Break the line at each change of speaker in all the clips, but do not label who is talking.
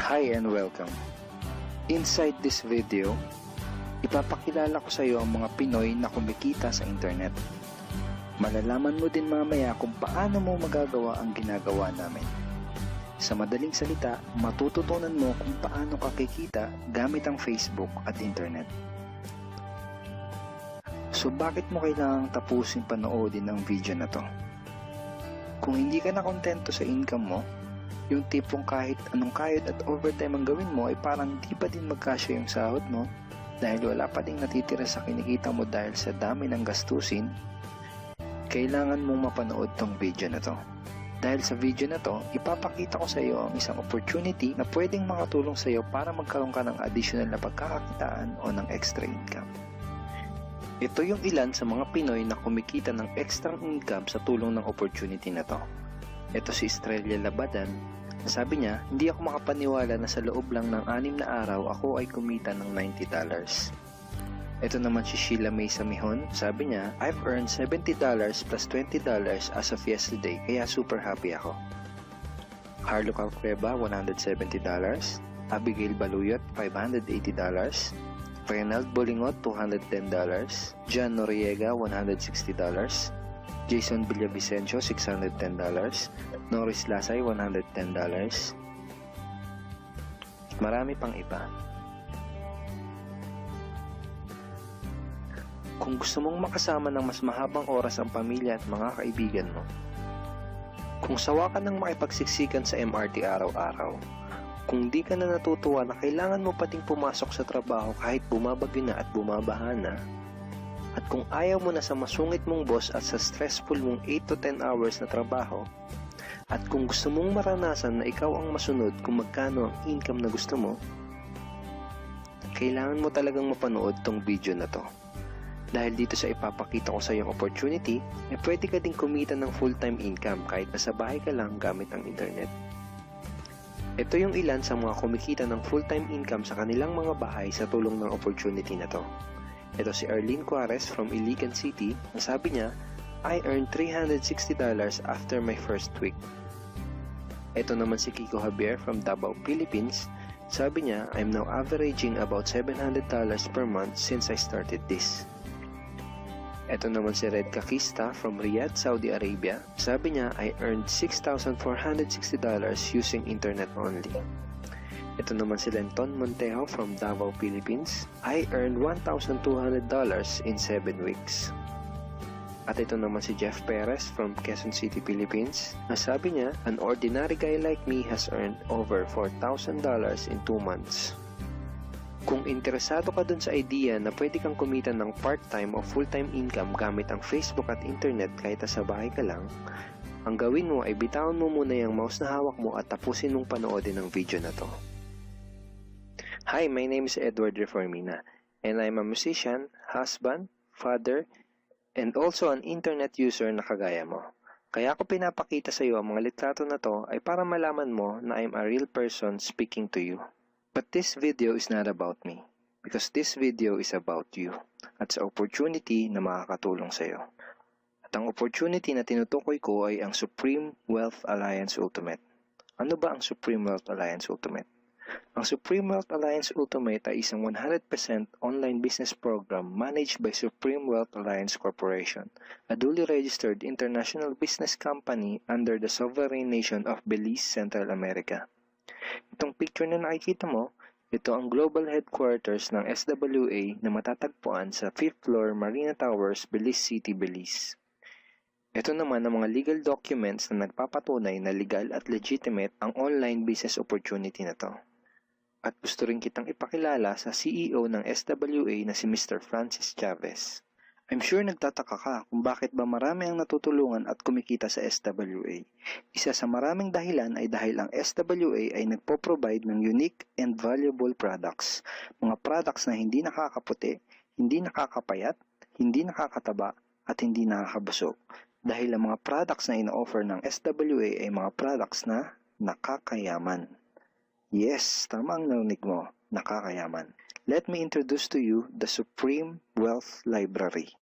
Hi and welcome. Inside this video, ipapakilala ko sa iyo ang mga Pinoy na kumikita sa internet. Malalaman mo din mamaya kung paano mo magagawa ang ginagawa namin. Sa madaling salita, matututunan mo kung paano ka kikita gamit ang Facebook at internet. So bakit mo kailangang tapusin panoodin ang video na to? Kung hindi ka na kontento sa income mo, yung tipong kahit anong kayod at overtime ang gawin mo ay parang di pa din magkasya yung sahod mo dahil wala pa ding natitira sa kinikita mo dahil sa dami ng gastusin, kailangan mong mapanood tong video na to. Dahil sa video na to, ipapakita ko sa iyo ang isang opportunity na pwedeng makatulong sa iyo para magkaroon ka ng additional na pagkakakitaan o ng extra income. Ito yung ilan sa mga Pinoy na kumikita ng extra income sa tulong ng opportunity na to. Ito si Estrella Labadan. Sabi niya, hindi ako makapaniwala na sa loob lang ng 6 na araw ako ay kumita ng $90. Ito naman si Sheila May Samihon. Sabi niya, I've earned $70 plus $20 as of yesterday kaya super happy ako. Harlo Calcreba, $170. Abigail Baluyot, $580. Reynald Bolingot, $210. John Noriega, $160. Jason Villavicencio, $610. Norris Lasay, $110. Marami pang iba. Kung gusto mong makasama ng mas mahabang oras ang pamilya at mga kaibigan mo, kung sawa ka ng makipagsiksikan sa MRT araw-araw, kung di ka na natutuwa na kailangan mo pating pumasok sa trabaho kahit bumabagyo na at bumabaha na, at kung ayaw mo na sa masungit mong boss at sa stressful mong 8 to 10 hours na trabaho, at kung gusto mong maranasan na ikaw ang masunod kung magkano ang income na gusto mo, kailangan mo talagang mapanood tong video na to. Dahil dito sa ipapakita ko sa iyong opportunity, pwede ka ding kumita ng full-time income kahit nasa bahay ka lang gamit ang internet. Ito yung ilan sa mga kumikita ng full-time income sa kanilang mga bahay sa tulong ng opportunity na to. Ito si Arlene Juarez from Iligan City. Sabi niya, I earned $360 after my first week. Ito naman si Kiko Javier from Davao, Philippines. Sabi niya, I'm now averaging about $700 per month since I started this. Ito naman si Red Kakista from Riyadh, Saudi Arabia. Sabi niya, I earned $6,460 using internet only. Ito naman si Lenton Montejo from Davao, Philippines. I earned $1,200 in 7 weeks. At ito naman si Jeff Perez from Quezon City, Philippines. Nasabi niya, an ordinary guy like me has earned over $4,000 in 2 months. Kung interesado ka dun sa idea na pwede kang kumita ng part-time o full-time income gamit ang Facebook at internet kahit sa bahay ka lang, ang gawin mo ay bitawan mo muna yung mouse na hawak mo at tapusin mong panoodin ang video na to. Hi, my name is Edward Reformina, and I'm a musician, husband, father, and also an internet user na kagaya mo. Kaya ako pinapakita sa iyo ang mga litrato na to ay para malaman mo na I'm a real person speaking to you. But this video is not about me, because this video is about you, at sa opportunity na makakatulong sa iyo. At ang opportunity na tinutukoy ko ay ang Supreme Wealth Alliance Ultimate. Ano ba ang Supreme Wealth Alliance Ultimate? Ang Supreme Wealth Alliance Ultimate ay isang 100% online business program managed by Supreme Wealth Alliance Corporation, a duly registered international business company under the sovereign nation of Belize, Central America. Itong picture na nakikita mo, ito ang global headquarters ng SWA na matatagpuan sa 5th floor Marina Towers, Belize City, Belize. Ito naman ang mga legal documents na nagpapatunay na legal at legitimate ang online business opportunity na to. At gusto rin kitang ipakilala sa CEO ng SWA na si Mr. Francis Chavez. I'm sure nagtataka ka kung bakit ba marami ang natutulungan at kumikita sa SWA. Isa sa maraming dahilan ay dahil ang SWA ay nagpo-provide ng unique and valuable products. Mga products na hindi nakakaputi, hindi nakakapayat, hindi nakakataba, at hindi nakakabusog. Dahil ang mga products na ino-offer ng SWA ay mga products na nakakayaman. Yes, tama ang narinig mo, nakakayaman. Let me introduce to you the Supreme Wealth Library.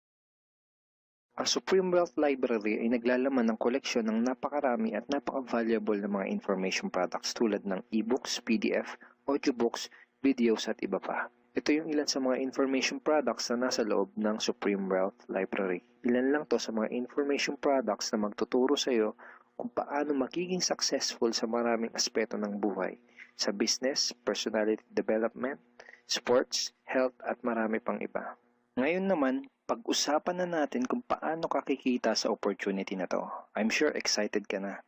Ang Supreme Wealth Library ay naglalaman ng koleksyon ng napakarami at napaka-valuable na mga information products tulad ng e-books, PDF, audiobooks, videos at iba pa. Ito yung ilan sa mga information products na nasa loob ng Supreme Wealth Library. Ilan lang to sa mga information products na magtuturo sa iyo kung paano magiging successful sa maraming aspeto ng buhay, sa business, personality development, sports, health at marami pang iba. Ngayon naman, pag-usapan na natin kung paano kakikita sa opportunity na to. I'm sure excited ka na.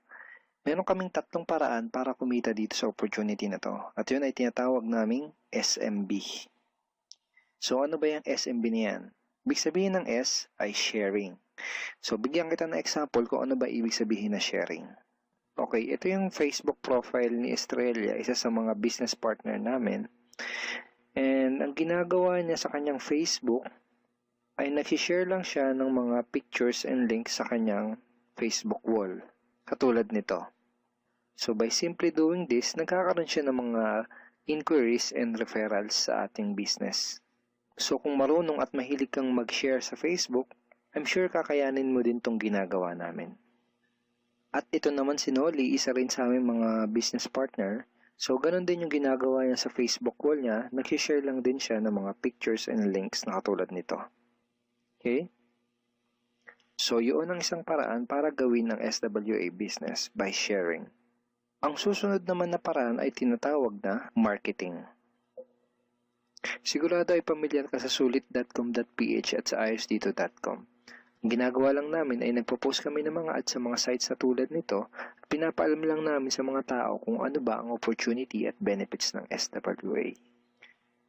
Meron kaming 3 paraan para kumita dito sa opportunity na to. At yun ay tinatawag naming SMB. So ano ba yung SMB niyan? Ibig sabihin ng S ay sharing. So bigyan kita ng example kung ano ba ibig sabihin na sharing. Okay, ito yung Facebook profile ni Estrella, isa sa mga business partner namin. And ang ginagawa niya sa kanyang Facebook ay nag-share lang siya ng mga pictures and links sa kanyang Facebook wall. Katulad nito. So by simply doing this, nagkakaroon siya ng mga inquiries and referrals sa ating business. So kung marunong at mahilig kang mag-share sa Facebook, I'm sure kakayanin mo din tong ginagawa namin. At ito naman si Nolly, isa rin sa aming mga business partner. So ganun din yung ginagawa niya sa Facebook wall niya, nag-share lang din siya ng mga pictures and links na katulad nito. Okay? So yun ang isang paraan para gawin ang SWA business by sharing. Ang susunod naman na paraan ay tinatawag na marketing. Sigurado ay pamilyar ka sa sulit.com.ph at sa ayosdito.com. Ang ginagawa lang namin ay nagpo-post kami ng mga ads sa mga sites na tulad nito at pinapaalam lang namin sa mga tao kung ano ba ang opportunity at benefits ng SWA.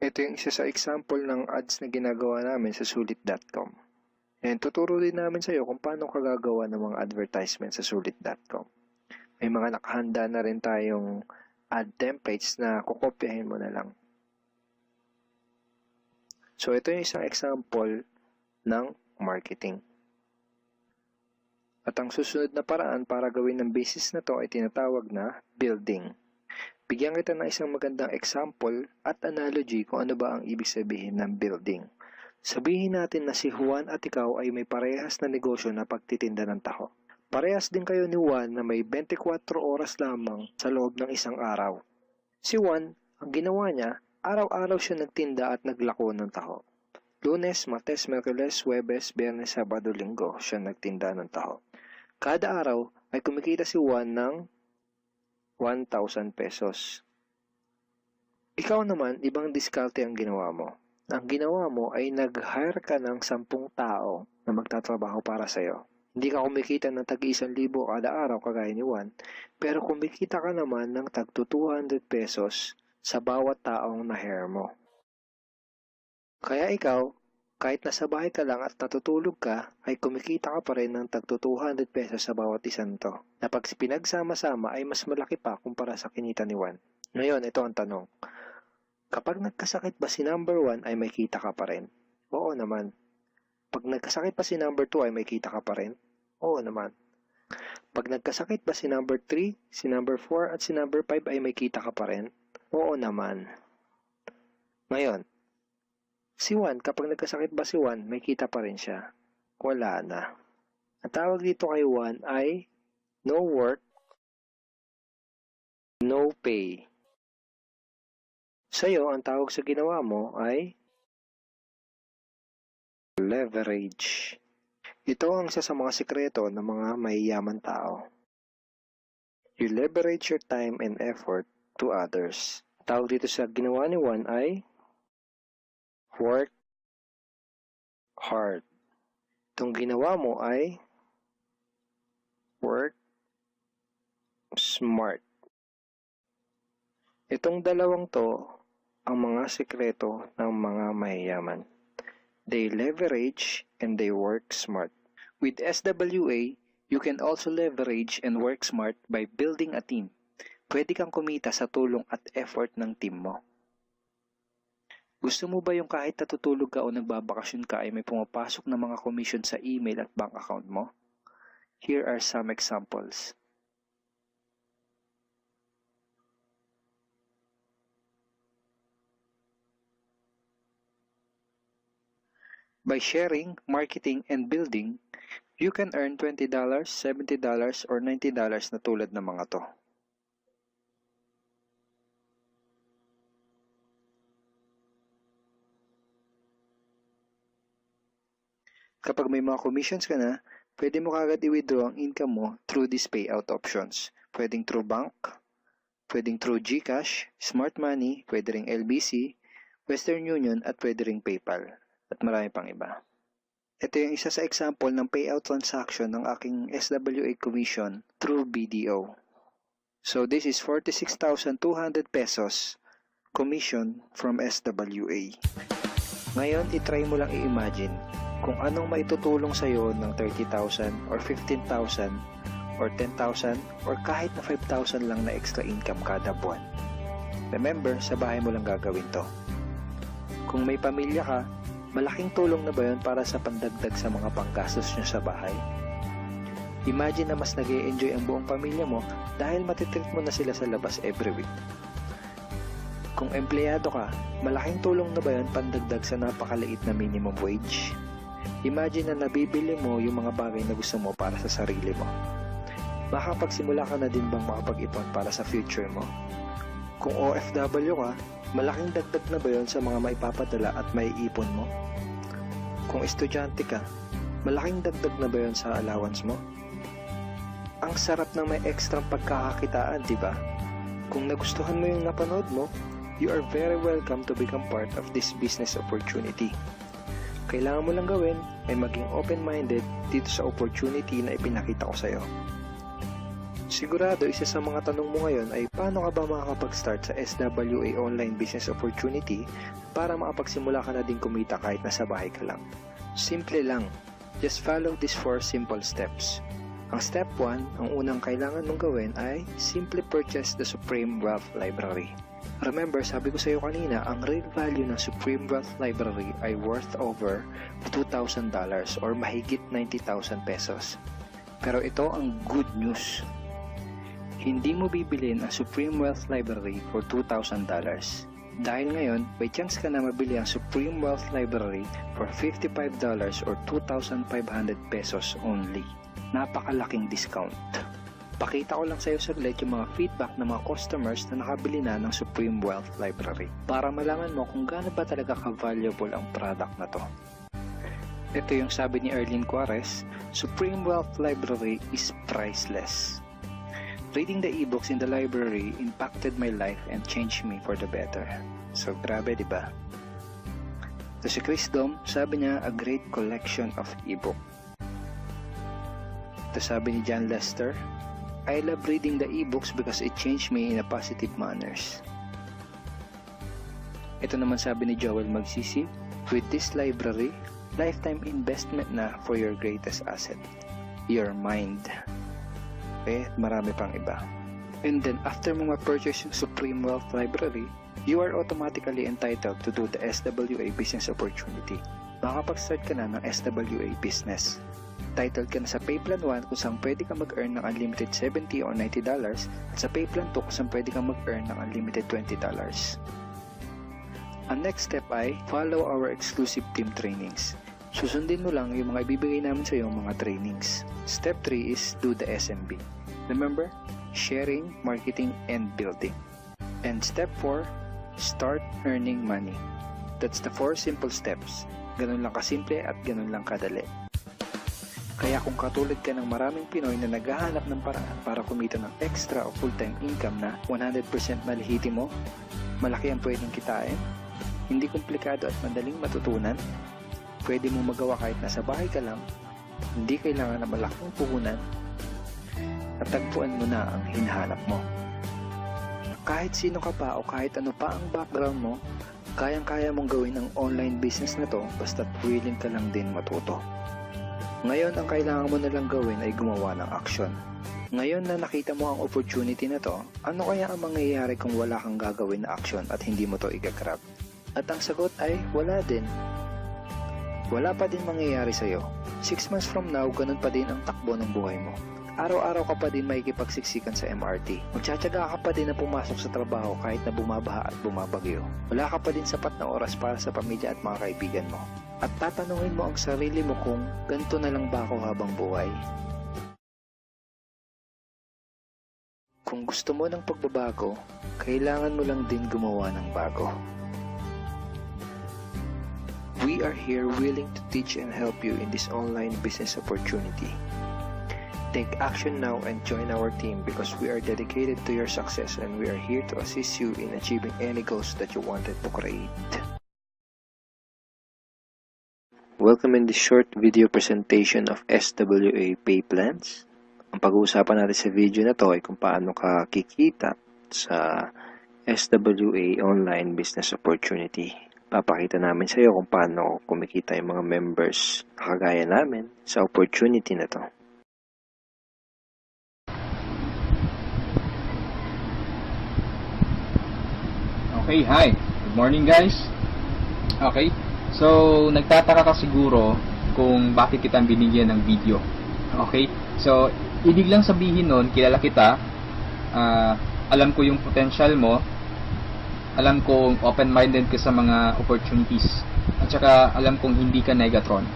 Ito yung isa sa example ng ads na ginagawa namin sa sulit.com. And tuturo din namin sa iyo kung paano ka gagawa ng mga advertisement sa sulit.com. May mga nakahanda na rin tayong ad templates na kukopyahin mo na lang. So ito yung isang example ng marketing. At ang susunod na paraan para gawin ng business na to ay tinatawag na building. Bigyan kita ng isang magandang example at analogy kung ano ba ang ibig sabihin ng building. Sabihin natin na si Juan at ikaw ay may parehas na negosyo na pagtitinda ng taho. Parehas din kayo ni Juan na may 24 oras lamang sa loob ng isang araw. Si Juan, ang ginawa niya, araw-araw siya nagtinda at naglako ng taho. Lunes, Martes, Miyerkules, Huwebes, Biyernes, Sabado, Linggo siya nagtinda ng taho. Kada araw ay kumikita si Juan ng 1,000 pesos. Ikaw naman, ibang diskarte ang ginawa mo. Ang ginawa mo ay nag-hire ka ng 10 tao na magtatrabaho para sa'yo. Hindi ka kumikita ng tag-1,000 kada araw kagaya ni Juan, pero kumikita ka naman ng tag 200 pesos sa bawat taong na-hire mo. Kaya ikaw, kahit nasa bahay ka lang at natutulog ka, ay kumikita ka pa rin ng tag 200 pesos sa bawat isang to. Na pag pinagsama-sama ay mas malaki pa kumpara sa kinita ni Juan. Ngayon, ito ang tanong. Kapag nagkasakit ba si number 1 ay may kita ka pa rin? Oo naman. Pag nagkasakit pa si number 2 ay may kita ka pa rin? Oo naman. Pag nagkasakit ba si number 3, si number 4 at si number 5 ay may kita ka pa rin? Oo naman. Ngayon, si Juan, kapag nagkasakit ba si Juan, may kita pa rin siya? Wala na. Ang tawag dito kay Juan ay no work, no pay. Sa'yo, ang tawag sa ginawa mo ay leverage. Ito ang isa sa mga sikreto ng mga mayayaman tao. You leverage your time and effort to others. Tawag dito sa ginawa ni Juan ay work hard. Itong ginawa mo ay work smart. Itong dalawang to ang mga sikreto ng mga mayayaman. They leverage and they work smart. With SWA, you can also leverage and work smart by building a team. Pwede kang kumita sa tulong at effort ng team mo. Gusto mo ba yung kahit natutulog ka o nagbabakasyon ka ay may pumapasok na mga commission sa email at bank account mo? Here are some examples. By sharing, marketing, and building, You can earn $20, $70, or $90 na tulad ng mga to. Kapag may mga commissions ka na, pwede mo kagad i-withdraw ang income mo through these payout options. Pwedeng through bank, pwedeng through GCash, Smart Money, pwede ring LBC, Western Union, at pwede ring PayPal, at marami pang iba. Ito yung isa sa example ng payout transaction ng aking SWA commission through BDO. So this is 46,200 pesos commission from SWA. Ngayon, itry mo lang i-imagine kung anong maitutulong sa'yo ng 30,000 or 15,000 or 10,000 or kahit na 5,000 lang na extra income kada buwan. Remember, sa bahay mo lang gagawin to. Kung may pamilya ka, malaking tulong na ba yun para sa pandagdag sa mga panggastos nyo sa bahay? Imagine na mas nag-e-enjoy ang buong pamilya mo dahil matitreat mo na sila sa labas every week. Kung empleyado ka, malaking tulong na ba yun pandagdag sa napakaliit na minimum wage? Imagine na nabibili mo yung mga bagay na gusto mo para sa sarili mo. Makapagsimula ka na din bang makapag-ipon para sa future mo? Kung OFW ka, malaking dagdag na ba yun sa mga maipapadala at maiipon mo? Kung estudyante ka, malaking dagdag na ba yun sa allowance mo? Ang sarap ng may extra pagkakakitaan, di ba? Kung nagustuhan mo yung napanood mo, you are very welcome to become part of this business opportunity. Kailangan mo lang gawin ay maging open-minded dito sa opportunity na ipinakita ko sa'yo. Sigurado isa sa mga tanong mo ngayon ay paano ka ba makakapag-start sa SWA online business opportunity para makapagsimula ka na din kumita kahit nasa bahay ka lang. Simple lang. Just follow these 4 simple steps. Ang step 1, ang unang kailangan mong gawin ay simply purchase the Supreme Wealth Library. Remember, sabi ko sa iyo kanina, ang real value ng Supreme Wealth Library ay worth over $2,000 or mahigit 90,000 pesos. Pero ito ang good news. Hindi mo bibilin ang Supreme Wealth Library for $2,000. Dahil ngayon, may chance ka na mabili ang Supreme Wealth Library for $55 or 2,500 pesos only. Napakalaking discount. Pakita ko lang sa iyo saglit yung mga feedback ng mga customers na nakabili na ng Supreme Wealth Library para malaman mo kung gaano ba talaga ka-valuable ang product na to. Ito yung sabi ni Erlene Juarez, Supreme Wealth Library is priceless. Reading the ebooks in the library impacted my life and changed me for the better. So grabe, di ba? Ito si Chris Dom, sabi niya, a great collection of ebook. Ito sabi ni John Lester, I love reading the ebooks because it changed me in a positive manners. Ito naman sabi ni Joel Magsisi, with this library, lifetime investment na for your greatest asset, your mind. Okay, marami pang iba. And then after mo ma-purchase yung Supreme Wealth Library, you are automatically entitled to do the SWA business opportunity. Makapag-start ka na ng SWA business. Titled ka na sa Payplan 1 kung saan pwede ka mag-earn ng unlimited $70 or $90 at sa Payplan 2 kung saan pwede ka mag-earn ng unlimited $20. Ang next step ay follow our exclusive team trainings. Susundin mo lang yung mga ibibigay namin sa iyo mga trainings. Step 3 is do the SMB. Remember, sharing, marketing, and building. And step 4, start earning money. That's the 4 simple steps. Ganun lang kasimple at ganun lang kadali. Kaya kung katulad ka ng maraming Pinoy na naghahanap ng paraan para kumita ng extra o full-time income na 100% malihiti mo, malaki ang pwedeng kitain, hindi komplikado at madaling matutunan, pwede mo magawa kahit nasa bahay ka lang, hindi kailangan na malaking puhunan, at tagpuan mo na ang hinahanap mo. Kahit sino ka pa o kahit ano pa ang background mo, kayang-kaya mong gawin ang online business na to basta't willing ka lang din matuto. Ngayon, ang kailangan mo na lang gawin ay gumawa ng aksyon. Ngayon na nakita mo ang opportunity na to, ano kaya ang mangyayari kung wala kang gagawin na aksyon at hindi mo to igagrab? At ang sagot ay wala din. Wala pa din mangyayari sa'yo. 6 months from now, ganun pa din ang takbo ng buhay mo. Araw-araw ka pa din makikipagsiksikan sa MRT. Magtsatsaga ka pa din na pumasok sa trabaho kahit na bumabaha at bumabagyo. Wala ka pa din sapat na oras para sa pamilya at mga kaibigan mo. At tatanungin mo ang sarili mo kung ganito na lang ba ako habang buhay. Kung gusto mo ng pagbabago, kailangan mo lang din gumawa ng bago. We are here willing to teach and help you in this online business opportunity. Take action now and join our team because we are dedicated to your success and we are here to assist you in achieving any goals that you wanted to create. Welcome in this short video presentation of SWA Pay Plans. Ang pag-uusapan natin sa video na to ay kung paano ka kikita sa SWA Online Business Opportunity. Papakita namin sa iyo kung paano kumikita yung mga members na kagaya namin sa opportunity na to.
Okay, hi. Good morning guys. Okay, so nagtataka ka siguro kung bakit kita binigyan ng video. Okay, so ibig lang sabihin nun, kilala kita, alam ko yung potential mo, alam kong open-minded ka sa mga opportunities, at saka alam kong hindi ka negatron.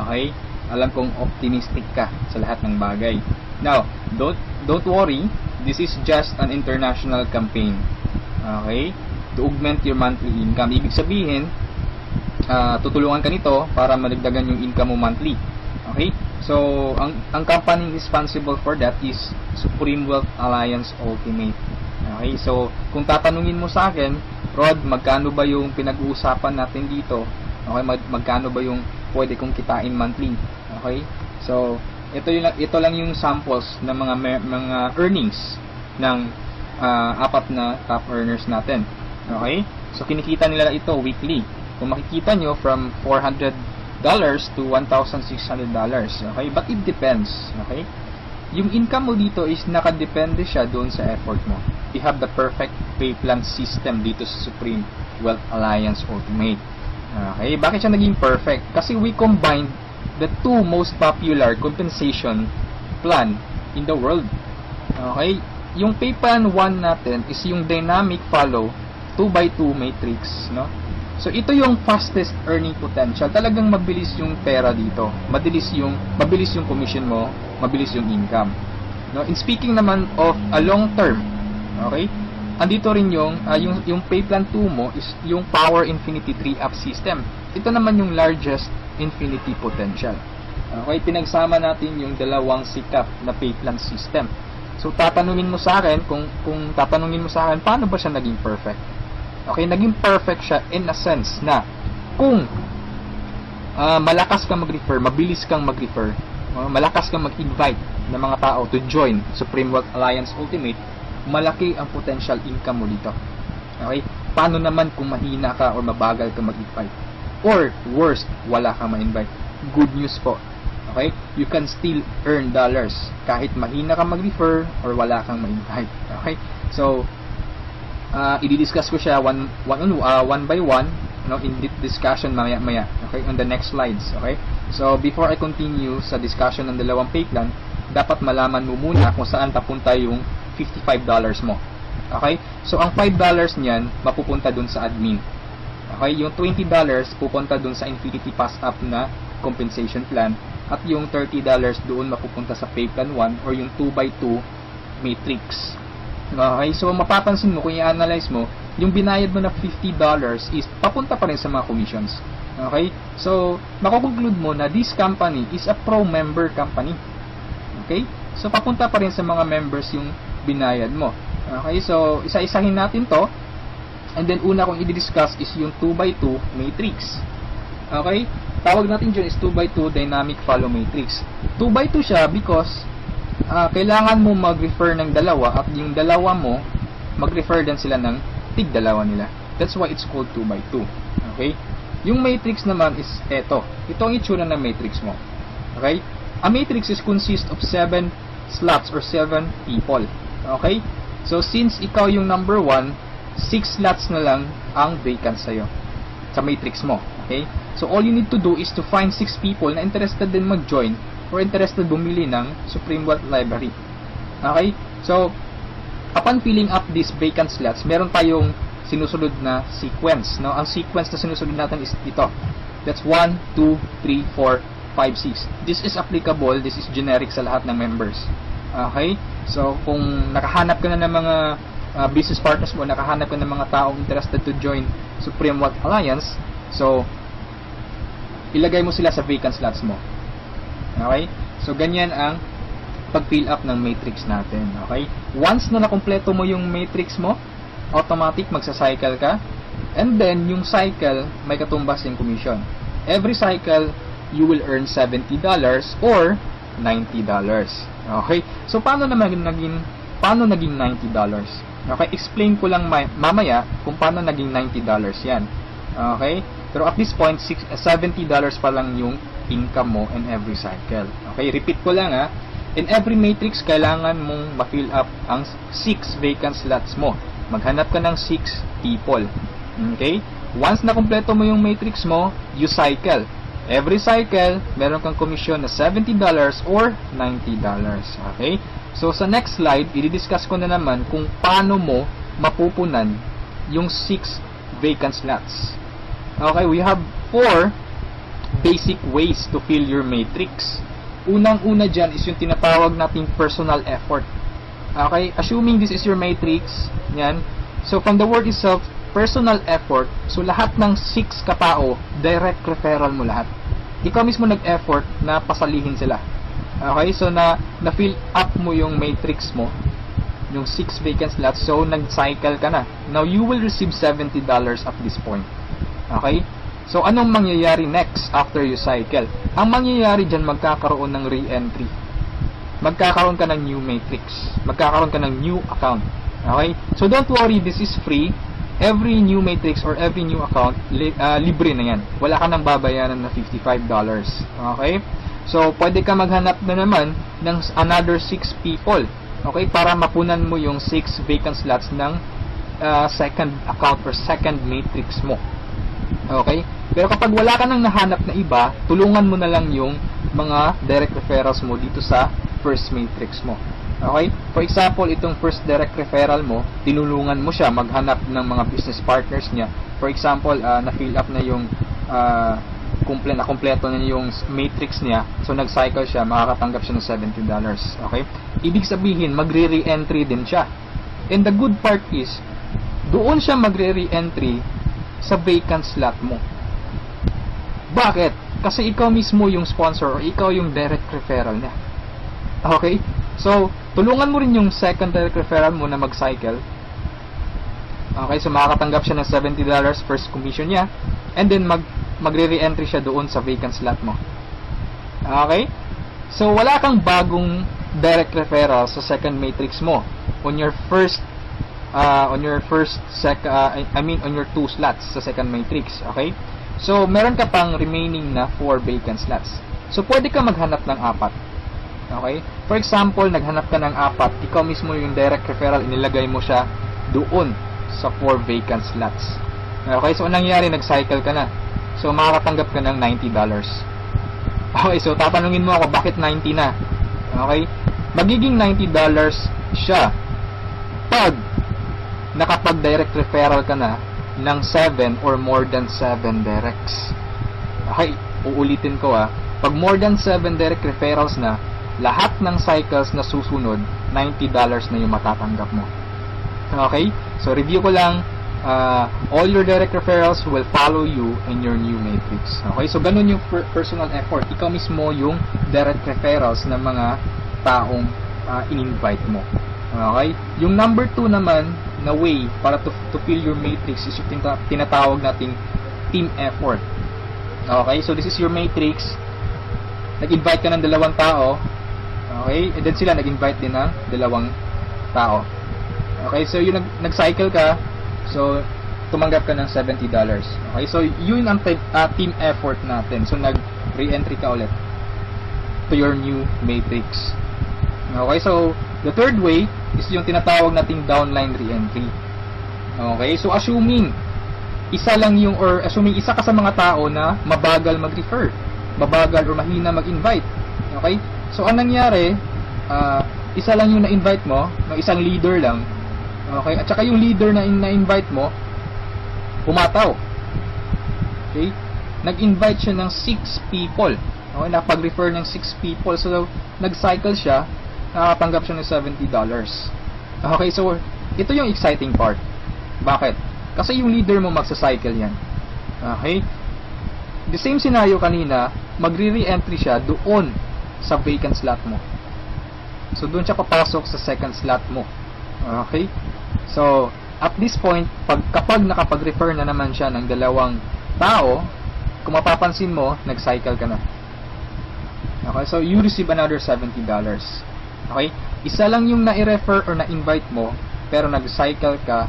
Okay, alam kong optimistic ka sa lahat ng bagay. Now, don't worry, this is just an international campaign. Okay, to augment your monthly income. Ibig sabihin, tutulungan ka nito para madagdagan yung income mo monthly. Okay? So, ang company responsible for that is Supreme Wealth Alliance Ultimate. Okay? So, kung tatanungin mo sa akin, Rod, magkano ba yung pinag-uusapan natin dito? Okay? Magkano ba yung pwede kong kitain monthly? Okay? So, ito lang yung samples ng mga earnings ng apat na top earners natin. Okay? So, kinikita nila ito weekly. Kung makikita nyo, from $400 to $1,600. Okay? But it depends. Okay? Yung income mo dito is nakadepende siya doon sa effort mo. We have the perfect pay plan system dito sa Supreme Wealth Alliance Ultimate. Okay? Bakit siya naging perfect? Kasi we combined the two most popular compensation plan in the world. Okay? Yung pay plan 1 natin is yung dynamic follow 2x2 matrix, no? So ito yung fastest earning potential. Talagang mabilis yung pera dito. Mabilis yung commission mo, mabilis yung income. No, in speaking naman of a long term, okay? Andito rin yung pay plan 2 mo is yung Power Infinity 3-up system. Ito naman yung largest infinity potential. Okay, pinagsama natin yung dalawang sikap na pay plan system. So tatanungin mo sa akin kung tatanungin mo sa akin paano ba siya naging perfect? Okay, naging perfect siya in a sense na kung malakas kang mag-refer, mabilis kang mag-refer, malakas kang mag-invite ng mga tao to join Supreme Wealth Alliance Ultimate, malaki ang potential income mo dito. Okay? Paano naman kung mahina ka or mabagal ka mag-invite? Or worst, wala kang ma-invite? Good news po. Okay? You can still earn dollars kahit mahina kang mag-refer or wala kang ma-invite. Okay? So, i-discuss ko siya one by one, no, in discussion maya-maya, okay, on the next slides. Okay, so before I continue sa discussion ng dalawang pay plan, dapat malaman mo muna kung saan papunta yung $55 mo. Okay, so ang $5 niyan mapupunta dun sa admin. Okay, yung $20 pupunta dun sa Infinity Pass Up na compensation plan, at yung $30 doon mapupunta sa pay plan 1 or yung 2x2 matrix. Okay, so mapapansin mo kung i-analyze mo, yung binayad mo na $50 is papunta pa rin sa mga commissions. Okay, so makukonclude mo na this company is a pro-member company. Okay, so papunta pa rin sa mga members yung binayad mo. Okay, so isa-isahin natin to, and then una kong i-discuss is yung 2x2 matrix. Okay, tawag natin dyan is 2x2 dynamic follow matrix. 2x2 siya because kailangan mo mag-refer ng dalawa at yung dalawa mo mag-refer din sila ng tig-dalawa nila. That's why it's called 2x2. Okay? Yung matrix naman is eto. Ito ang itsura ng matrix mo. Okay? A matrix is consist of 7 slots or 7 people. Okay? So since ikaw yung number 1, 6 slots na lang ang vacant sa'yo sa matrix mo. Okay? So all you need to do is to find 6 people na interested din mag-join or interested bumili ng Supreme Wealth Library. Okay? So, upon filling up these vacant slots, meron tayong sinusunod na sequence. No? Ang sequence na sinusunod natin is ito. That's 1, 2, 3, 4, 5, 6. This is applicable, this is generic sa lahat ng members. Okay? So, kung nakahanap ka na ng mga business partners mo, nakahanap ka ng mga taong interested to join Supreme Wealth Alliance, so, ilagay mo sila sa vacant slots mo. Okay? So, ganyan ang pag-fill up ng matrix natin. Okay? Once na nakompleto mo yung matrix mo, automatic magsa-cycle ka, and then, yung cycle, may katumbas yung commission. Every cycle, you will earn $70 or $90. Okay? So, paano naging $90? Okay? Explain ko lang mamaya kung paano naging $90 yan. Okay? Pero at this point, $70 pa lang yung income mo in every cycle. Okay? Repeat ko lang ha. In every matrix, kailangan mong ma-fill up ang 6 vacant slots mo. Maghanap ka ng 6 people. Okay? Once na kumpleto mo yung matrix mo, you cycle. Every cycle, meron kang commission na $70 or $90. Okay? So, sa next slide, i-discuss ko na naman kung paano mo mapupunan yung 6 vacant slots. Okay? We have 4 basic ways to fill your matrix. Unang-una dyan is yung tinatawag nating personal effort. Okay? Assuming this is your matrix, yan. So, from the word itself, personal effort, so lahat ng 6 katao, direct referral mo lahat. Ikaw mismo nag-effort na pasalihin sila. Okay? So, na-fill up mo yung matrix mo, yung 6 vacant slots, so nag-cycle ka na. Now, you will receive $70 at this point. Okay? So, anong mangyayari next after you cycle? Ang mangyayari dyan, magkakaroon ng re-entry. Magkakaroon ka ng new matrix. Magkakaroon ka ng new account. Okay? So, don't worry, this is free. Every new matrix or every new account, libre na yan. Wala ka nang babayaran na $55. Okay? So, pwede ka maghanap na naman ng another 6 people. Okay? Para mapunan mo yung 6 vacant slots ng second account or second matrix mo. Okay? Pero kapag wala ka nang nahanap na iba, tulungan mo na lang yung mga direct referrals mo dito sa first matrix mo. Okay? For example, itong first direct referral mo, tinulungan mo siya maghanap ng mga business partners niya. For example, na-fill up na yung kompleto na yung matrix niya. So, nag-cycle siya, makakatanggap siya ng $70. Okay? Ibig sabihin, magre-re-entry din siya. And the good part is, doon siya magre-re-entry sa vacant slot mo. Bakit? Kasi ikaw mismo yung sponsor or ikaw yung direct referral niya. Okay? So, tulungan mo rin yung second direct referral mo na mag-cycle. Okay? So, makakatanggap siya ng $70 first commission niya. And then, magre-re-entry siya doon sa vacant slot mo. Okay? So, wala kang bagong direct referral sa second matrix mo. On your on your 2 slots sa second matrix. Okay? So, meron ka pang remaining na 4 vacant slots. So, pwede ka maghanap ng 4. Okay? For example, naghanap ka ng 4, ikaw mismo yung direct referral, inilagay mo siya doon sa 4 vacant slots. Okay? So, anong nangyari? Nag-cycle ka na. So, makakatanggap ka ng $90. Okay? So, tatanungin mo ako, bakit 90 na? Okay? Magiging $90 siya pag nakapag-direct referral ka na ng 7 or more than 7 directs. Okay, uulitin ko pag more than 7 direct referrals na, lahat ng cycles na susunod, $90 na yung matatanggap mo. Okay, so review ko lang, all your direct referrals will follow you in your new matrix. Okay, so ganun yung personal effort. Ikaw mismo yung direct referrals ng mga taong in-invite mo. Okay, yung number 2 naman na way para to fill your matrix is yung tinatawag nating team effort. Okay, so this is your matrix. Nag-invite ka ng 2 tao. Okay, and then sila nag-invite din ng 2 tao. Okay, so yung nag-cycle ka, so tumanggap ka ng $70. Okay, so yun ang team effort natin. So nag-re-entry ka ulit to your new matrix. Okay, so the third way is yung tinatawag nating downline re-entry. Okay, so assuming isa ka sa mga tao na mabagal mag-refer, mabagal or mahina mag-invite. Okay, so anong nangyari, isa lang yung na-invite mo, ng isang leader lang. Okay, at saka yung leader na na-invite mo, pumataw. Okay, nag-invite siya ng 6 people. Okay, napag-refer ng 6 people. So, nag-cycle siya, nakatanggap siya ng $70. Okay, so, ito yung exciting part. Bakit? Kasi yung leader mo magsa-cycle yan. Okay? The same scenario kanina, magre-re-entry siya doon sa vacant slot mo. So, doon siya papasok sa second slot mo. Okay? So, at this point, kapag nakapag-refer na naman siya ng 2 tao, kung mapapansin mo, nag-cycle ka na. Okay? So, you receive another $70. Okay? Isa lang yung na-refer or na-invite mo, pero nag-cycle ka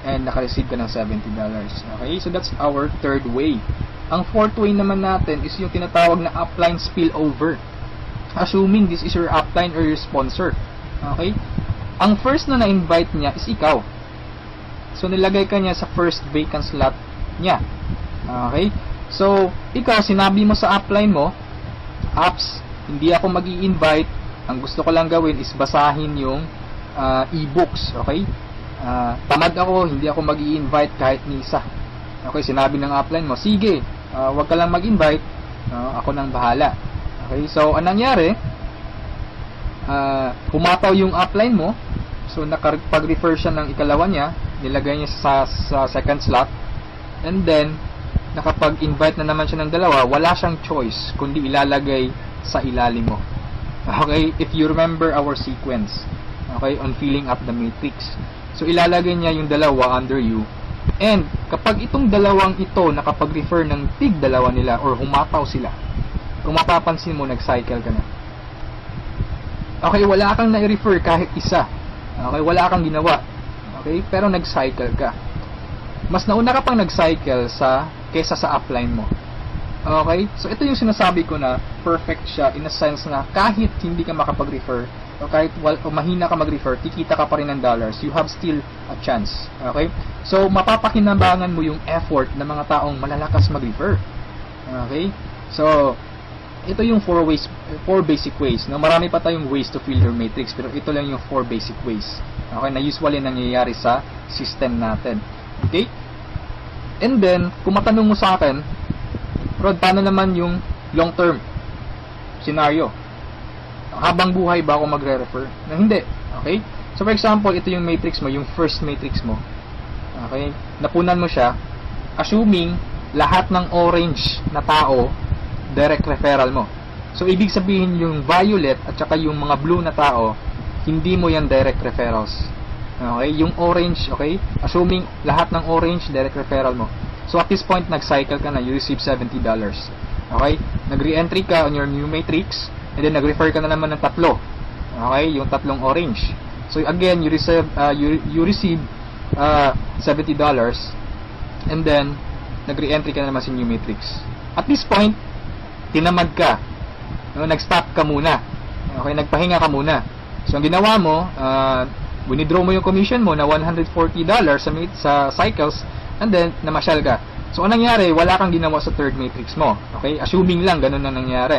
and naka-receive ka ng $70. Okay? So, that's our third way. Ang fourth way naman natin is yung tinatawag na upline spillover. Assuming this is your upline or your sponsor. Okay? Ang first na na-invite niya is ikaw. So, nilagay ka niya sa first vacant slot niya. Okay? So, ikaw, sinabi mo sa upline mo, apps, hindi ako mag-i-invite. Ang gusto ko lang gawin is basahin yung e-books. Okay? Tamad ako, hindi ako mag-i-invite kahit ni isa. Okay, sinabi ng upline mo, sige, wag ka lang mag-invite, ako nang bahala. Okay, so anong nangyari? Humataw yung upline mo, so nakapag-refer siya ng ikalawa niya, nilagay niya sa second slot, and then nakapag-invite na naman siya ng 2, wala siyang choice kundi ilalagay sa ilalim mo. Okay, if you remember our sequence, okay, on filling up the matrix. So, ilalagay niya yung 2 under you. And, kapag itong 2 ito nakapag-refer ng tig 2 nila or humataw sila, kung mapapansin mo, nag-cycle ka na. Okay, wala kang na-refer kahit isa. Okay, wala kang ginawa. Okay, pero nag-cycle ka. Mas nauna ka pang nag-cycle kesa sa upline mo. Okay, so ito yung sinasabi ko na perfect siya in a sense na kahit hindi ka makapag-refer o kahit mahina ka mag-refer, kikita ka pa rin ng dollars, you have still a chance. Okay? So, mapapakinabangan mo yung effort ng mga taong malalakas mag-refer. Okay? So, ito yung 4 basic ways. No? Marami pa tayong ways to fill your matrix, pero ito lang yung 4 basic ways. Okay? Na usually nangyayari sa system natin. Okay? And then, kung matanong mo sa akin, Rod, paano naman yung long-term scenario? Habang buhay ba ako magre-refer? Na hindi. Okay? So, for example, ito yung matrix mo, yung first matrix mo. Okay? Napunan mo siya. Assuming, lahat ng orange na tao, direct referral mo. So, ibig sabihin yung violet at saka yung mga blue na tao, hindi mo yan direct referrals. Okay? Yung orange, okay? Assuming, lahat ng orange, direct referral mo. So, at this point, nag-cycle ka na, you receive $70. Okay? Nag-re-entry ka on your new matrix, and then nag-refer ka na naman ng 3. Okay? Yung 3 orange. So, again, you receive $70, and then, nag-re-entry ka na naman sa new matrix. At this point, tinamad ka. No? Nag-stop ka muna. Okay? Nagpahinga ka muna. So, ang ginawa mo, winidraw mo yung commission mo na $140 sa cycles, and then, namasyal ka. So, anong nangyari? Wala kang ginawa sa third matrix mo. Okay? Assuming lang, ganun na nangyari.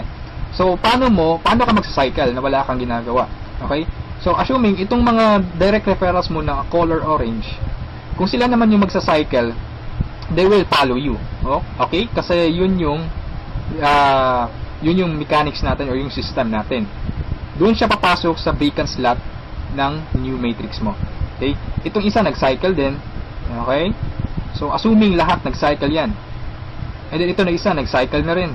So, paano ka magsa-cycle na wala kang ginagawa? Okay? So, assuming, itong mga direct referrals mo na color orange, kung sila naman yung magsa-cycle, they will follow you. Oh? Okay? Kasi yun yung mechanics natin or yung system natin. Doon siya papasok sa vacant slot ng new matrix mo. Okay? Itong isa nag-cycle din. Okay? So, assuming lahat nag-cycle yan. And then, ito na isa, nag-cycle na rin.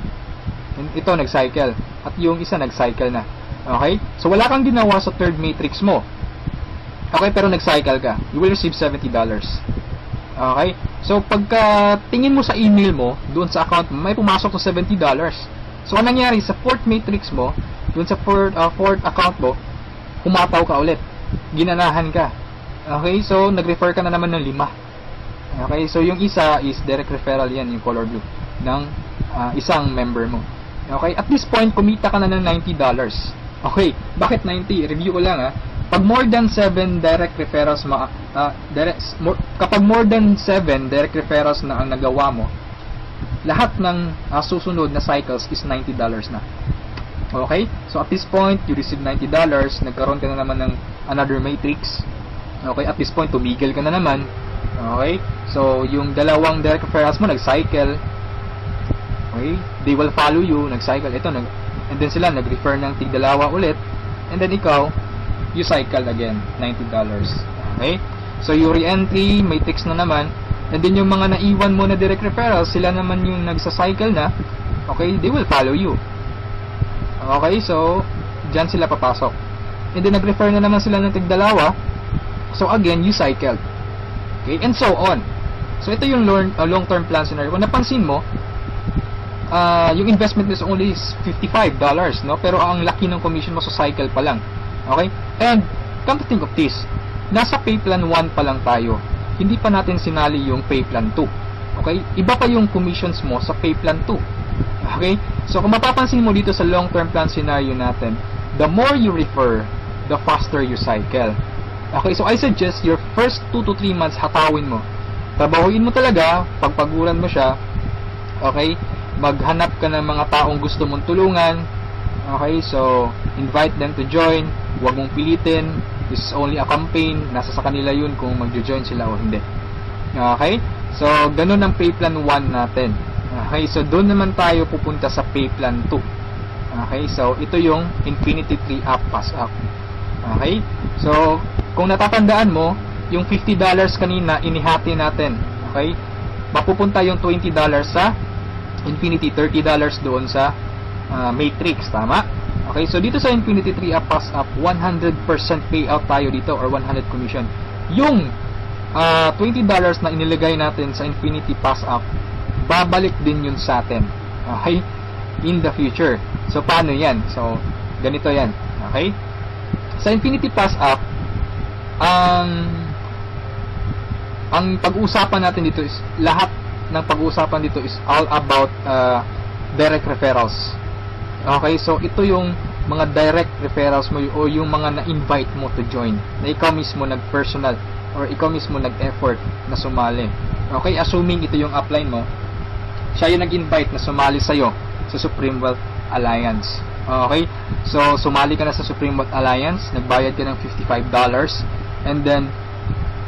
And ito, nag-cycle. At yung isa, nag-cycle na. Okay? So, wala kang ginawa sa third matrix mo. Okay? Pero nag-cycle ka. You will receive $70. Okay? So, pagka tingin mo sa email mo, doon sa account mo, may pumasok na $70. So, anong nangyari? Sa fourth matrix mo, doon sa fourth account mo, humataw ka ulit. Ginanahan ka. Okay? So, nag-refer ka na naman ng 5. Okay, so yung isa is direct referral yan, yung color blue, ng isang member mo. Okay, at this point, kumita ka na ng $90. Okay, bakit 90? Review ko lang Pag more than 7 direct referrals, kapag more than 7 direct referrals na ang nagawa mo, lahat ng susunod na cycles is $90 na. Okay, so at this point, you receive $90, nagkaroon ka na naman ng another matrix. Okay, at this point, tumigil ka na naman. Okay? So, yung 2 direct referrals mo, nag-cycle. Okay? They will follow you, nag-cycle. Ito, and then sila, nag-refer ng tig-dalawa ulit. And then ikaw, you cycle again, $90. Okay? So, yung re-entry, may text na naman. And then yung mga naiwan mo na direct referrals, sila naman yung nagsa-cycle na. Okay? They will follow you. Okay? So, dyan sila papasok. And then, nag-refer na naman sila ng tig-dalawa. So, again, you cycled. Okay? And so on. So, ito yung long-term plan scenario. Kung napansin mo, yung investment is only $55, no? Pero ang laki ng commission mo sa cycle pa lang. Okay? And, come to think of this, nasa pay plan 1 pa lang tayo. Hindi pa natin sinali yung pay plan 2. Okay? Iba pa yung commissions mo sa pay plan 2. Okay? So, kung mapapansin mo dito sa long-term plan scenario natin, the more you refer, the faster you cycle. Okay? So, I suggest your first 2 to 3 months hatawin mo. Trabahuin mo talaga, pagpaguran mo siya. Okay? Maghanap ka ng mga taong gusto mong tulungan. Okay? So, invite them to join. Huwag mong pilitin. This is only a campaign. Nasa sa kanila yun kung mag-join sila o hindi. Okay? So, ganun ang pay plan 1 natin. Okay? So, doon naman tayo pupunta sa pay plan 2. Okay? So, ito yung Infinity 3 Up Pass Up. Okay? So, kung natatandaan mo, yung $50 kanina, inihati natin. Okay? Mapupunta yung $20 sa Infinity, $30 doon sa Matrix. Tama? Okay, so dito sa Infinity 3 Up Pass Up, 100% payout tayo dito or 100 commission. Yung $20 na inilagay natin sa Infinity Pass Up, babalik din yun sa atin. Okay? In the future. So, paano yan? So, ganito yan. Okay? Sa Infinity Pass Up, ang pag-uusapan natin dito is, lahat ng pag-uusapan dito is all about direct referrals. Okay, so ito yung mga direct referrals mo o yung mga na-invite mo to join, na ikaw mismo nag-personal or ikaw mismo nag-effort na sumali. Okay, assuming ito yung upline mo, siya yung nag-invite na sumali sa'yo sa Supreme Wealth Alliance. Okay, so sumali ka na sa Supreme Wealth Alliance, nagbayad ka ng $55, and then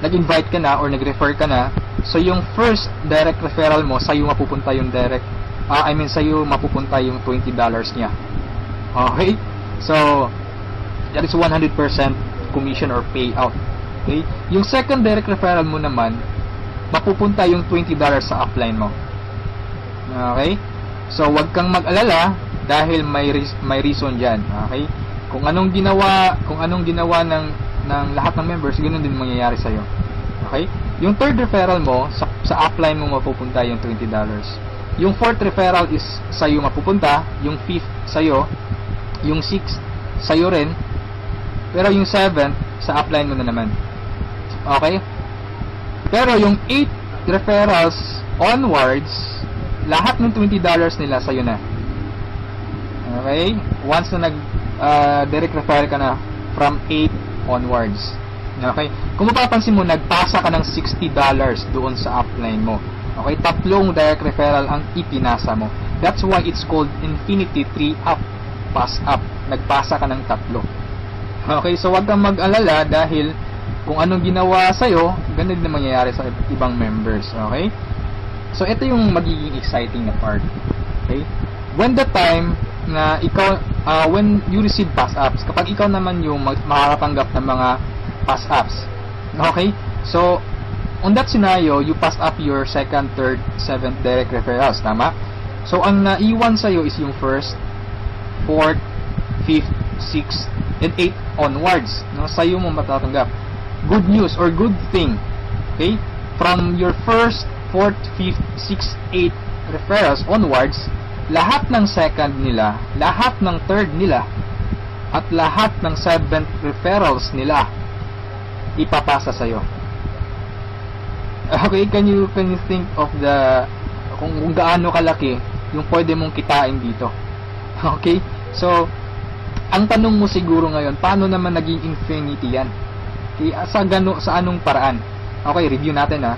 nag-invite ka na or nag-refer ka na, so yung first direct referral mo, sa'yo mapupunta yung direct sa'yo mapupunta yung $20 niya. Okay? So, that is 100% commission or payout. Okay? Yung second direct referral mo naman, mapupunta yung $20 sa upline mo. Okay? So, wag kang mag-alala dahil may reason dyan. Okay? Kung anong ginawa ng lahat ng members, ganoon din mangyayari sa'yo. Okay? Yung third referral mo, sa upline mo mapupunta yung $20. Yung fourth referral is sa'yo mapupunta, yung fifth sa'yo, yung sixth sa'yo rin, pero yung seventh sa upline mo na naman. Okay? Pero yung 8 referrals onwards, lahat ng $20 nila sa'yo na. Okay? Once na direct referral ka na from 8 onwards. Okay? Kung mapapansin mo, nagpasa ka ng $60 doon sa upline mo. Okay, 3 direct referral ang ipinasa mo. That's why it's called Infinity 3 Up Pass Up. Nagpasa ka ng 3. Okay, so wag kang mag-alala dahil kung anong ginawa sa'yo, ganun din mangyayari sa ibang members. Okay? So, ito yung magiging exciting na part. Okay? When the time na ikaw, when you receive pass ups, kapag ikaw naman yung makakatanggap ng mga pass ups. Okay? So, on that scenario, you pass up your second, third, seventh direct referrals. Tama? So, ang naiwan sa'yo is yung first, fourth, fifth, sixth, and eighth onwards. No? Sa'yo mo matatanggap. Good news or good thing. Okay? From your first, fourth, fifth, sixth, eighth referrals onwards, lahat ng second nila, lahat ng third nila, at lahat ng seventh referrals nila, ipapasa sa'yo. Okay, can you think of kung gaano kalaki yung pwede mong kitain dito? Okay? So, ang tanong mo siguro ngayon, paano naman naging infinity yan? Okay, sa anong paraan? Okay, review natin ha.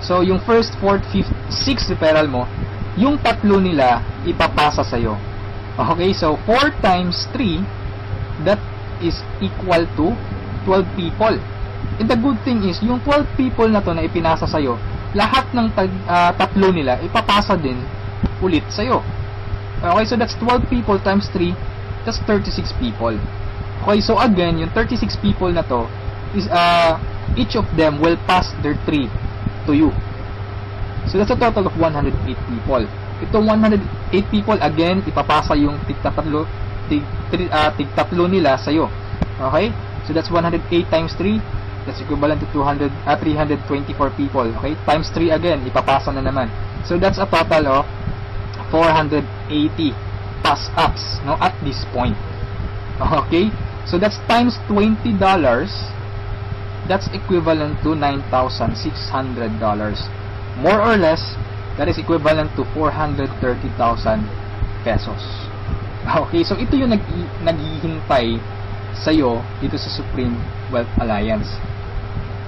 So, yung first, fourth, fifth, sixth referral mo, yung 3 nila ipapasa sa'yo. Okay, so 4 times 3, that is equal to 12 people. And the good thing is, yung 12 people na to na ipinasa sa'yo, lahat ng 3 nila ipapasa din ulit sa'yo. Okay, so that's 12 people times 3, that's 36 people. Okay, so again, yung 36 people na to is each of them will pass their 3 to you. So that's a total of 108 people. Itong 108 people, again, ipapasa yung tig-tatlo nila sa'yo. Okay? So that's 108 times 3. That's equivalent to 324 people. Okay? Times 3 again, ipapasa na naman. So that's a total of 480 pass-ups, no, at this point. Okay? So that's times $20. That's equivalent to $9,600. More or less, that is equivalent to 430,000 pesos. Okay, so ito yung naghihintay sa'yo dito sa Supreme Wealth Alliance.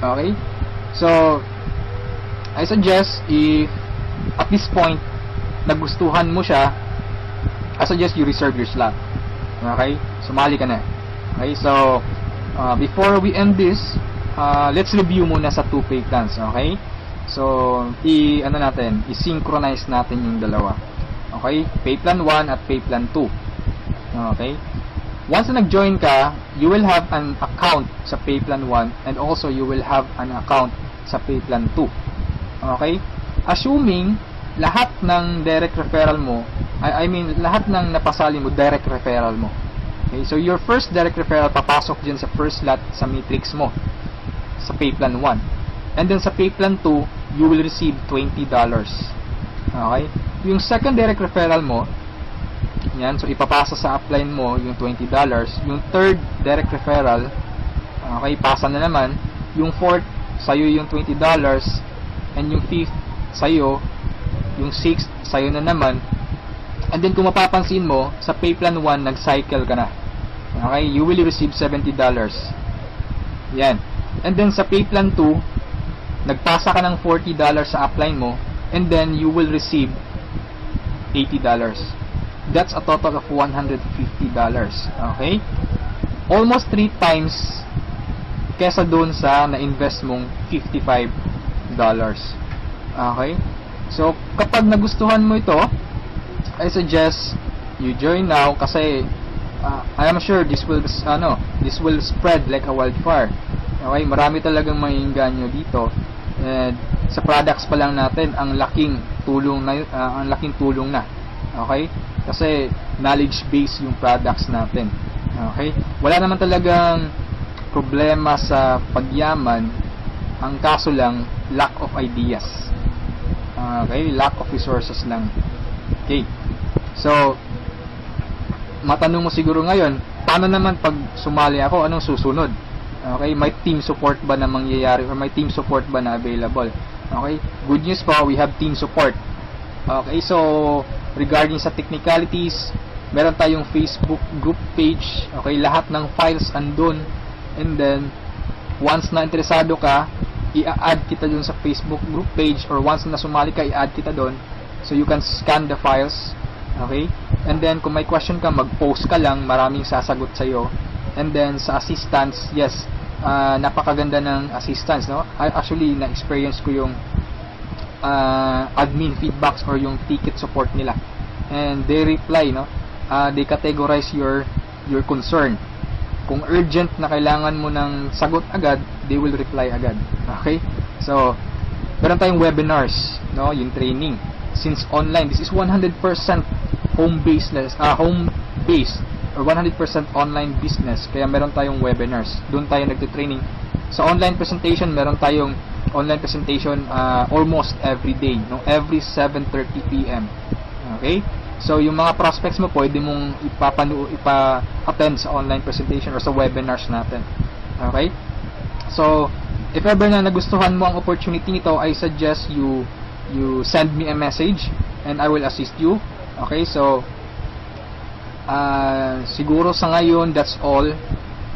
Okay? So, I suggest if at this point nagustuhan mo siya, I suggest you reserve your slot. Okay? Sumali ka na. Okay, so before we end this, let's review muna sa 2 pay plans. Okay? So, i-synchronize natin yung dalawa. Okay? Pay plan 1 at pay plan 2. Okay? Once na nag-join ka, you will have an account sa pay plan 1 and also you will have an account sa pay plan 2. Okay? Assuming lahat ng direct referral mo, lahat ng napasali mo, direct referral mo. Okay? So, your first direct referral papasok dyan sa first lot sa matrix mo sa pay plan 1. And then sa pay plan 2, you will receive $20. Okay? Yung second direct referral mo, yan, so ipapasa sa upline mo yung $20. Yung third direct referral, okay, pasa na naman. Yung fourth, sa'yo yung $20. And yung fifth, sa'yo. Yung sixth, sa'yo na naman. And then kung mapapansin mo, sa pay plan 1, nag-cycle ka na. Okay, you will receive $70. Yan. And then sa pay plan 2, nagpasa ka ng $40 sa upline mo, and then you will receive $80. That's a total of $150. Okay? Almost 3 times kesa doon sa na-invest mong $55. Okay? So, kapag nagustuhan mo ito, I suggest you join now kasi I am sure this will spread like a wildfire. Okay? Marami talagang maiinganyo dito. And sa products pa lang natin, ang laking tulong na. Okay? Kasi knowledge base yung products natin. Okay? Wala naman talagang problema sa pagyaman. Ang kaso lang, lack of ideas. Okay? Lack of resources lang. Okay. So, matanong mo siguro ngayon, paano naman pag sumali ako, anong susunod? Okay? May team support ba na mangyayari or may team support ba na available? Okay? Good news po, we have team support. Okay? So, regarding sa technicalities, meron tayong Facebook group page. Okay, lahat ng files andun. And then, once na interesado ka, i-add kita dun sa Facebook group page, or once na sumali ka, i-add kita dun. So, you can scan the files. Okay? And then, kung may question ka, mag-post ka lang. Maraming sasagot sa'yo. And then, sa assistance, yes, napakaganda ng assistance, no? Actually, na-experience ko yung admin feedbacks or yung ticket support nila, and they reply, no, they categorize your concern. Kung urgent na kailangan mo ng sagot agad, they will reply agad. Okay, so meron tayong webinars, no, yung training, since online, this is 100% home based or 100% online business, kaya meron tayong webinars, doon tayo nagte-training. Sa online presentation, meron tayong online presentation almost every day, no? Every 7:30 PM. Okay? So, yung mga prospects mo, pwede mong ipa-attend sa online presentation or sa webinars natin. Okay? So, if ever na nagustuhan mo ang opportunity nito, I suggest you send me a message and I will assist you. Okay? So, siguro sa ngayon, that's all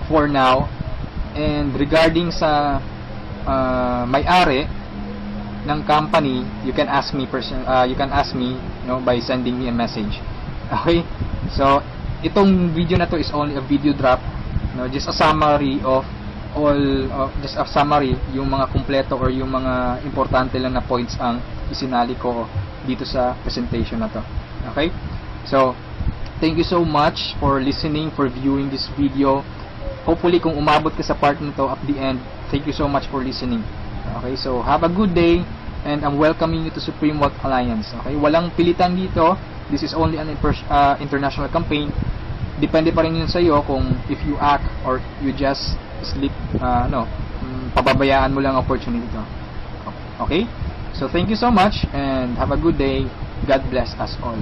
for now. And regarding sa may-ari ng company, you can ask me by sending me a message. Okay? So, itong video na to is only a video drop, no, just a summary of yung mga kumpleto or yung mga importante lang na points ang isinali ko dito sa presentation na to. Okay? So, thank you so much for listening, for viewing this video. Hopefully, kung umabot ka sa part na to at the end, thank you so much for listening. Okay? So, have a good day, and I'm welcoming you to Supreme Wealth Alliance. Okay? Walang pilitan dito. This is only an international campaign. Depende pa rin yun sa iyo kung if you act or you just sleep, pababayaan mo lang opportunity to. Okay? So, thank you so much and have a good day. God bless us all.